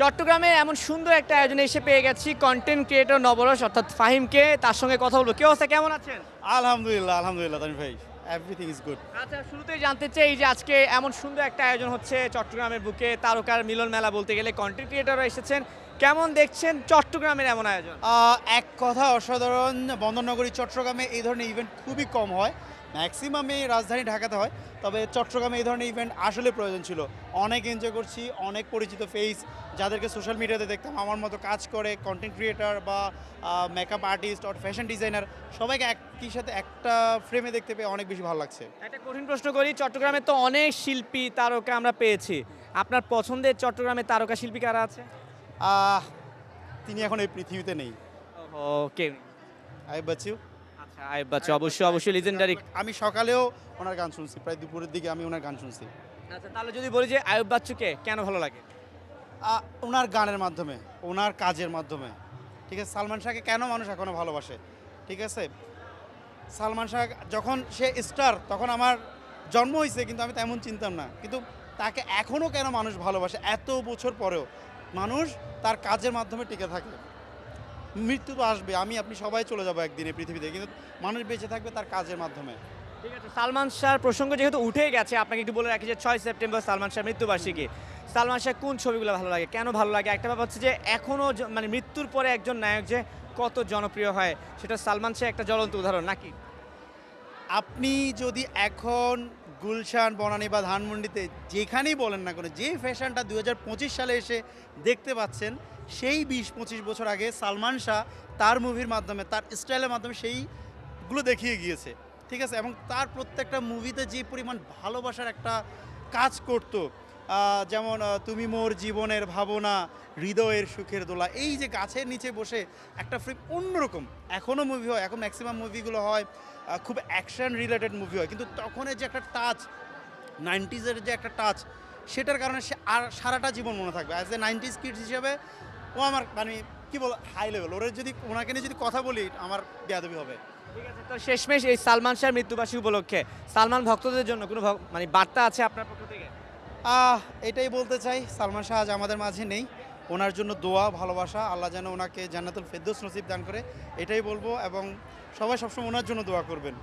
চট্টগ্রামে এমন সুন্দর একটা আয়োজনে এসে পেয়ে গেছি কন্টেন্ট ক্রিয়েটর নবরস অর্থাৎ ফাহিমকে। তার সঙ্গে কথা বলবো। কি অবস্থা, কেমন আছেন? আলহামদুলিল্লাহ তানভীর ভাই, এভরিথিং ইজ গুড। আচ্ছা, শুরুতেই জানতে চাই এই যে আজকে এমন সুন্দর একটা আয়োজন হচ্ছে চট্টগ্রামের বুকে, তারকার মিলন মেলা বলতে গেলে কন্টেন্ট ক্রিয়েটররা এসেছেন। কেমন দেখছেন চট্টগ্রামের এমন আয়োজন? এক কথা অসাধারণ। বন্দরনগরী চট্টগ্রামে এই ধরনের ইভেন্ট খুবই কম হয়, ম্যাক্সিমামে রাজধানী ঢাকাতে হয়। তবে চট্টগ্রামে এই ধরনের ইভেন্ট আসলে প্রয়োজন ছিল। অনেক এনজয় করছি, অনেক পরিচিত ফেস যাদেরকে সোশ্যাল মিডিয়াতে দেখতাম আমার মতো কাজ করে, কন্টেন্ট ক্রিয়েটর বা মেকআপ আর্টিস্ট আর ফ্যাশন ডিজাইনার, সবাইকে একই সাথে একটা ফ্রেমে দেখতে পেয়ে অনেক বেশি ভালো লাগছে। একটা কঠিন প্রশ্ন করি, চট্টগ্রামে তো অনেক শিল্পী তারকা আমরা পেয়েছি, আপনার পছন্দের চট্টগ্রামের তারকা শিল্পী কারা আছে? আহ, তিনি এখন এই পৃথিবীতে নেই। ওকে। আই বাচ্চু। আচ্ছা, আইয়ুব বাচ্চু অবশ্যই অবশ্যই লিজেন্ডারি। আমি সকালেও ওনার গান শুনছি, প্রায় দুপুরের দিকে আমি ওনার গান শুনছি। আচ্ছা, তাহলে যদি বলি যে আইয়ুব বাচ্চুকে কেন ভালো লাগে? ওনার গানের মাধ্যমে, ওনার কাজের মাধ্যমে। ঠিক আছে, সালমান শাহকে কেন মানুষ এখনও ভালোবাসে? ঠিক আছে, সালমান শাহ যখন সে স্টার তখন আমার জন্ম হয়েছে, কিন্তু আমি তেমন চিনতাম না, কিন্তু তাকে এখনও কেন মানুষ ভালোবাসে এত বছর পরেও? মানুষ তার কাজের মাধ্যমে টিকে থাকে। মৃত্যু তো আসবে, আপনি সবাই চলে যাবো একদিনে পৃথিবীতে, কিন্তু মানুষ বেঁচে থাকবে তার কাজের মাধ্যমে। ঠিক আছে, সালমান শাহর প্রসঙ্গ যেহেতু উঠেই গেছে, আপনাকে একটু বলে রাখি যে 6 সেপ্টেম্বর সালমান শাহ মৃত্যুবার্ষিকী। সালমান শাহ কোন ছবিগুলো ভালো লাগে, কেন ভালো লাগে? একটা ব্যাপার হচ্ছে যে এখনও মানে মৃত্যুর পরে একজন নায়ক যে কত জনপ্রিয় হয়, সেটা সালমান শাহ একটা জ্বলন্ত উদাহরণ নাকি? আপনি যদি এখন গুলশান, বনানী বা ধানমন্ডিতে যেখানেই বলেন না কেন, যে ফ্যাশনটা 2025 সালে এসে দেখতে পাচ্ছেন, সেই 20-25 বছর আগে সালমান শাহ তার মুভির মাধ্যমে, তার স্টাইলের মাধ্যমে সেইগুলো দেখিয়ে গিয়েছে। ঠিক আছে, এবং তার প্রত্যেকটা মুভিতে যে পরিমাণ ভালোবাসার একটা কাজ করতো, যেমন তুমি মোর জীবনের ভাবনা, হৃদয়ের সুখের দোলা, এই যে গাছের নিচে বসে একটা ফিল্ম অন্যরকম। এখনও মুভি হয়, এখন ম্যাক্সিমাম মুভিগুলো হয় খুব অ্যাকশন রিলেটেড মুভি হয়, কিন্তু তখনের যে একটা টাচ, 90s যে একটা টাচ, সেটার কারণে সে আর সারাটা জীবন মনে থাকবে। অ্যাজ এ 90s কিডস হিসেবে ও আমার মানে কী বল, হাই লেভেল। ওরা যদি, ওনাকে নিয়ে যদি কথা বলি আমার বেয়াদবি হবে। ঠিক আছে, তো শেষমেশ এই সালমান শাহর মৃত্যুবার্ষিকী উপলক্ষে সালমান ভক্তদের জন্য কোনো মানে বার্তা আছে আপনার পক্ষ থেকে? এটাই বলতে চাই, সালমান শাহ আজ আমাদের মাঝে নেই। ওনার জন্য দোয়া, ভালোবাসা, আল্লাহ যেন ওনাকে জান্নাতুল ফেরদৌস নসিব দান করে, এটাই বলবো। এবং সবাই সবসময় ওনার জন্য দোয়া করবেন।